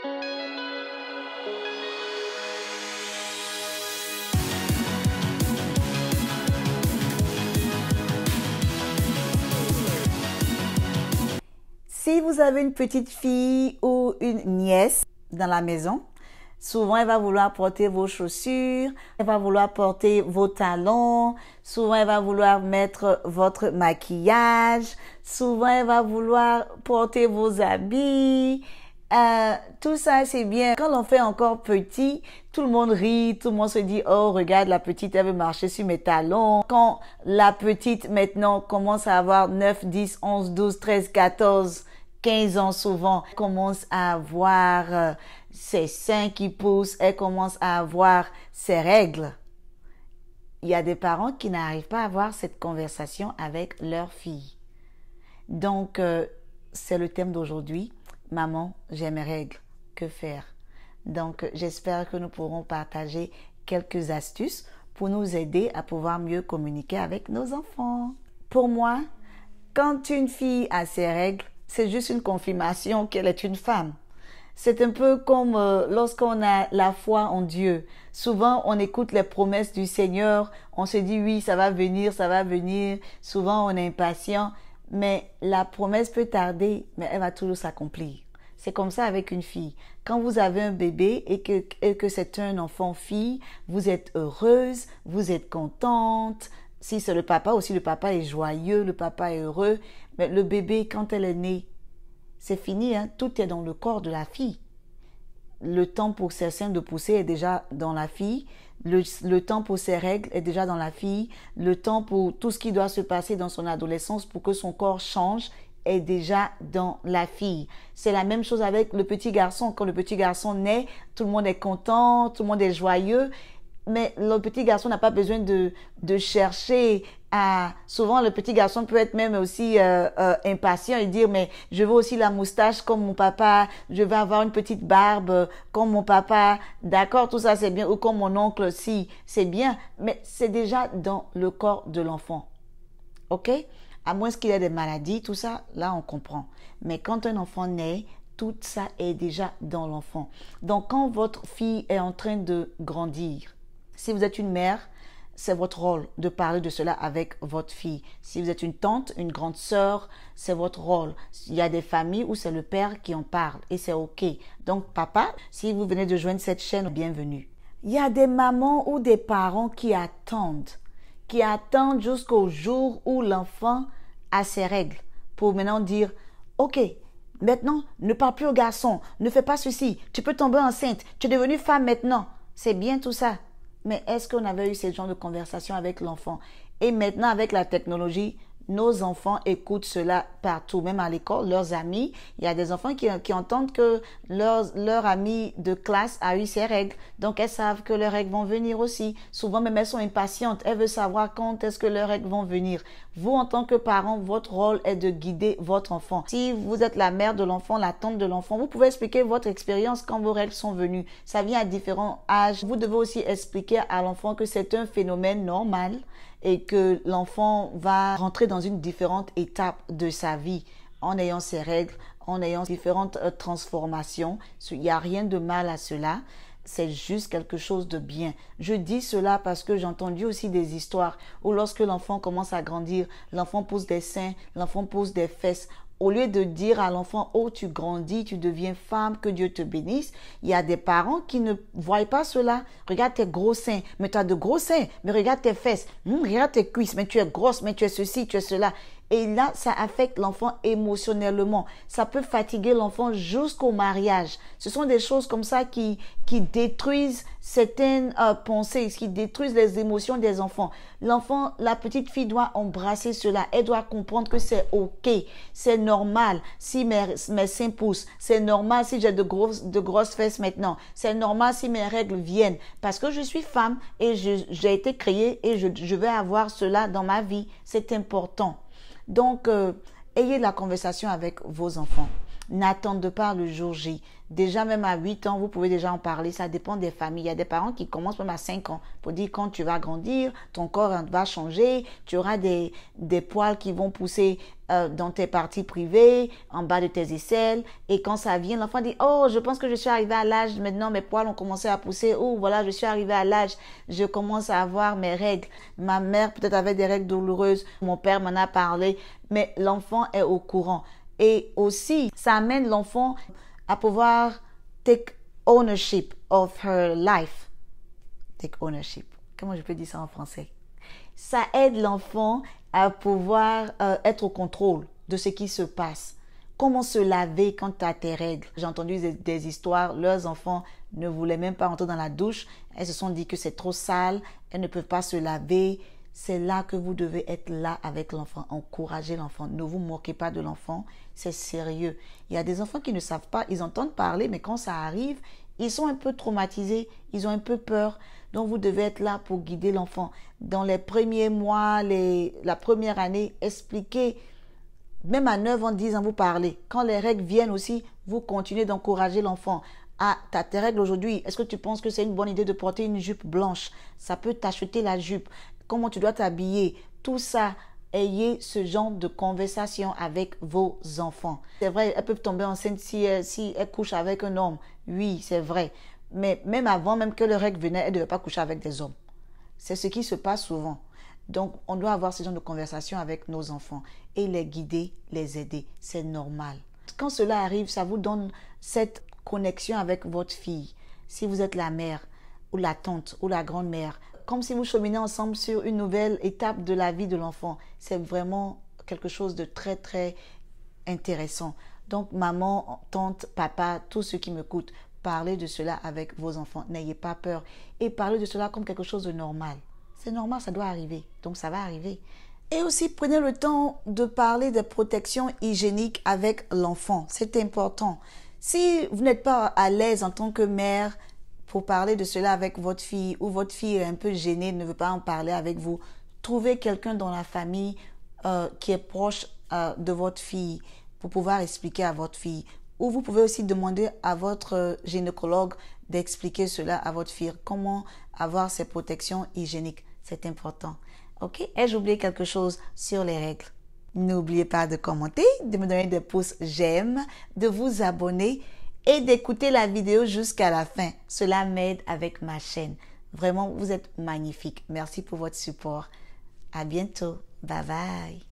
Si vous avez une petite fille ou une nièce dans la maison, souvent elle va vouloir porter vos chaussures, elle va vouloir porter vos talons, souvent elle va vouloir mettre votre maquillage, souvent elle va vouloir porter vos habits. Tout ça c'est bien. Quand l'on fait encore petit, tout le monde rit, tout le monde se dit oh regarde la petite elle veut marcher sur mes talons. Quand la petite maintenant commence à avoir 9, 10, 11, 12, 13, 14, 15 ans souvent, elle commence à avoir ses seins qui poussent, elle commence à avoir ses règles. Il y a des parents qui n'arrivent pas à avoir cette conversation avec leur fille. Donc, c'est le thème d'aujourd'hui. Maman, j'ai mes règles. Que faire? Donc, j'espère que nous pourrons partager quelques astuces pour nous aider à pouvoir mieux communiquer avec nos enfants. Pour moi, quand une fille a ses règles, c'est juste une confirmation qu'elle est une femme. C'est un peu comme lorsqu'on a la foi en Dieu. Souvent, on écoute les promesses du Seigneur. On se dit oui, ça va venir, ça va venir. Souvent, on est impatient. Mais la promesse peut tarder, mais elle va toujours s'accomplir. C'est comme ça avec une fille. Quand vous avez un bébé et que c'est un enfant-fille, vous êtes heureuse, vous êtes contente. Si c'est le papa aussi, le papa est joyeux, le papa est heureux. Mais le bébé, quand elle est née, c'est fini, hein? Tout est dans le corps de la fille. Le temps pour ses seins de pousser est déjà dans la fille. Le temps pour ses règles est déjà dans la fille. Le temps pour tout ce qui doit se passer dans son adolescence pour que son corps change est déjà dans la fille. C'est la même chose avec le petit garçon. Quand le petit garçon naît, tout le monde est content, tout le monde est joyeux. Mais le petit garçon n'a pas besoin de chercher à... Souvent, le petit garçon peut être même aussi impatient et dire « Mais je veux aussi la moustache comme mon papa, je veux avoir une petite barbe comme mon papa. » D'accord, tout ça c'est bien. Ou comme mon oncle aussi, c'est bien. Mais c'est déjà dans le corps de l'enfant. OK? À moins qu'il ait des maladies, tout ça, là on comprend. Mais quand un enfant naît, tout ça est déjà dans l'enfant. Donc, quand votre fille est en train de grandir, si vous êtes une mère, c'est votre rôle de parler de cela avec votre fille. Si vous êtes une tante, une grande sœur, c'est votre rôle. Il y a des familles où c'est le père qui en parle et c'est OK. Donc, papa, si vous venez de joindre cette chaîne, bienvenue. Il y a des mamans ou des parents qui attendent jusqu'au jour où l'enfant a ses règles pour maintenant dire « OK, maintenant, ne parle plus aux garçons, ne fais pas ceci, tu peux tomber enceinte, tu es devenue femme maintenant. » C'est bien tout ça. Mais est-ce qu'on avait eu ce genre de conversation avec l'enfant? Et maintenant, avec la technologie, nos enfants écoutent cela partout, même à l'école, leurs amis. Il y a des enfants qui entendent que leur ami de classe a eu ses règles. Donc, elles savent que leurs règles vont venir aussi. Souvent, même elles sont impatientes. Elles veulent savoir quand est-ce que leurs règles vont venir. Vous, en tant que parent, votre rôle est de guider votre enfant. Si vous êtes la mère de l'enfant, la tante de l'enfant, vous pouvez expliquer votre expérience quand vos règles sont venues. Ça vient à différents âges. Vous devez aussi expliquer à l'enfant que c'est un phénomène normal et que l'enfant va rentrer dans une différente étape de sa vie en ayant ses règles, en ayant différentes transformations. Il n'y a rien de mal à cela. C'est juste quelque chose de bien. Je dis cela parce que j'ai entendu aussi des histoires où lorsque l'enfant commence à grandir, l'enfant pousse des seins, l'enfant pousse des fesses. Au lieu de dire à l'enfant, oh, tu grandis, tu deviens femme, que Dieu te bénisse, il y a des parents qui ne voient pas cela. Regarde tes gros seins, mais tu as de gros seins, mais regarde tes fesses, regarde tes cuisses, mais tu es grosse, mais tu es ceci, tu es cela. Et là, ça affecte l'enfant émotionnellement. Ça peut fatiguer l'enfant jusqu'au mariage. Ce sont des choses comme ça qui détruisent certaines pensées, qui détruisent les émotions des enfants. L'enfant, la petite fille doit embrasser cela. Elle doit comprendre que c'est OK. C'est normal si mes seins poussent. C'est normal si j'ai de grosses fesses maintenant. C'est normal si mes règles viennent. Parce que je suis femme et j'ai été créée et je vais avoir cela dans ma vie. C'est important. Donc, ayez la conversation avec vos enfants. N'attendez pas le jour J. Déjà, même à 8 ans, vous pouvez déjà en parler. Ça dépend des familles. Il y a des parents qui commencent même à 5 ans pour dire quand tu vas grandir, ton corps va changer, tu auras des poils qui vont pousser dans tes parties privées, en bas de tes aisselles. Et quand ça vient, l'enfant dit, oh, je pense que je suis arrivé à l'âge, maintenant mes poils ont commencé à pousser. Oh, voilà, je suis arrivé à l'âge, je commence à avoir mes règles. Ma mère peut-être avait des règles douloureuses, mon père m'en a parlé, mais l'enfant est au courant. Et aussi, ça amène l'enfant à pouvoir take ownership of her life. Take ownership. Comment je peux dire ça en français? Ça aide l'enfant à pouvoir être au contrôle de ce qui se passe. Comment se laver quand tu as tes règles? J'ai entendu des histoires, leurs enfants ne voulaient même pas entrer dans la douche. Elles se sont dit que c'est trop sale, elles ne peuvent pas se laver. C'est là que vous devez être là avec l'enfant, encourager l'enfant. Ne vous moquez pas de l'enfant, c'est sérieux. Il y a des enfants qui ne savent pas, ils entendent parler, mais quand ça arrive, ils sont un peu traumatisés, ils ont un peu peur. Donc vous devez être là pour guider l'enfant. Dans les premiers mois, la première année, expliquez. Même à 9 ans, 10 ans, vous parlez. Quand les règles viennent aussi, vous continuez d'encourager l'enfant. Ah, tu as tes règles aujourd'hui. Est-ce que tu penses que c'est une bonne idée de porter une jupe blanche? Ça peut t'acheter la jupe. Comment tu dois t'habiller? Tout ça, ayez ce genre de conversation avec vos enfants. C'est vrai, elles peuvent tomber enceintes si elles couchent avec un homme. Oui, c'est vrai. Mais même avant, même que les règles venaient, elles ne devaient pas coucher avec des hommes. C'est ce qui se passe souvent. Donc, on doit avoir ce genre de conversation avec nos enfants et les guider, les aider. C'est normal. Quand cela arrive, ça vous donne cette connexion avec votre fille. Si vous êtes la mère ou la tante ou la grand-mère, comme si vous cheminez ensemble sur une nouvelle étape de la vie de l'enfant. C'est vraiment quelque chose de très, très intéressant. Donc, maman, tante, papa, tous ceux qui m'écoutent, parlez de cela avec vos enfants. N'ayez pas peur. Et parlez de cela comme quelque chose de normal. C'est normal, ça doit arriver. Donc, ça va arriver. Et aussi, prenez le temps de parler des protections hygiéniques avec l'enfant. C'est important. Si vous n'êtes pas à l'aise en tant que mère pour parler de cela avec votre fille ou votre fille est un peu gênée, ne veut pas en parler avec vous, trouvez quelqu'un dans la famille qui est proche de votre fille pour pouvoir expliquer à votre fille. Ou vous pouvez aussi demander à votre gynécologue d'expliquer cela à votre fille. Comment avoir ces protections hygiéniques. C'est important. Ok? Ai-je oublié quelque chose sur les règles? N'oubliez pas de commenter, de me donner des pouces j'aime, de vous abonner et d'écouter la vidéo jusqu'à la fin. Cela m'aide avec ma chaîne. Vraiment, vous êtes magnifique. Merci pour votre support. À bientôt. Bye bye.